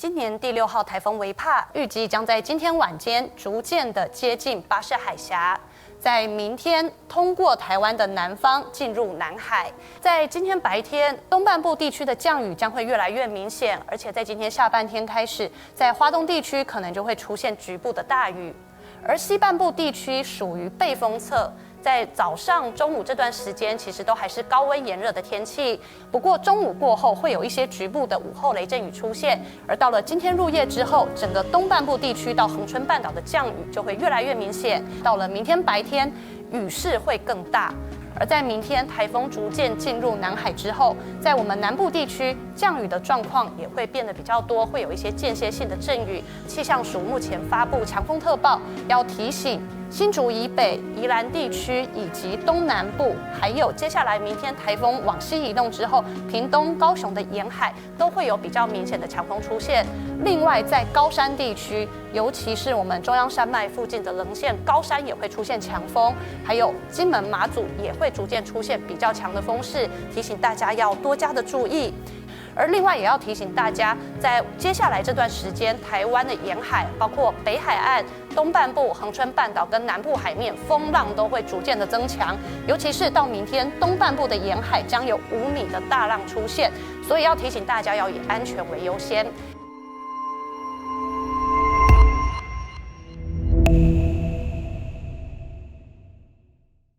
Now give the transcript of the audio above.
今年第6号台风维帕预计将在今天晚间逐渐的接近巴士海峡，在明天通过台湾的南方进入南海。在今天白天，东半部地区的降雨将会越来越明显，而且在今天下半天开始，在花东地区可能就会出现局部的大雨。而西半部地区属于背风侧，在早上、中午这段时间，其实都还是高温炎热的天气。不过中午过后会有一些局部的午后雷阵雨出现，而到了今天入夜之后，整个东半部地区到恒春半岛的降雨就会越来越明显。到了明天白天，雨势会更大。而在明天台风逐渐进入南海之后，在我们南部地区降雨的状况也会变得比较多，会有一些间歇性的阵雨。气象署目前发布强风特报，要提醒新竹以北、宜兰地区以及东南部，还有接下来明天台风往西移动之后，屏东、高雄的沿海都会有比较明显的强风出现。另外，在高山地区，尤其是我们中央山脉附近的棱线高山也会出现强风，还有金门、马祖也会逐渐出现比较强的风势，提醒大家要多加的注意。而另外也要提醒大家，在接下来这段时间，台湾的沿海，包括北海岸、东半部、恒春半岛跟南部海面，风浪都会逐渐的增强，尤其是到明天，东半部的沿海将有5米的大浪出现，所以要提醒大家要以安全为优先。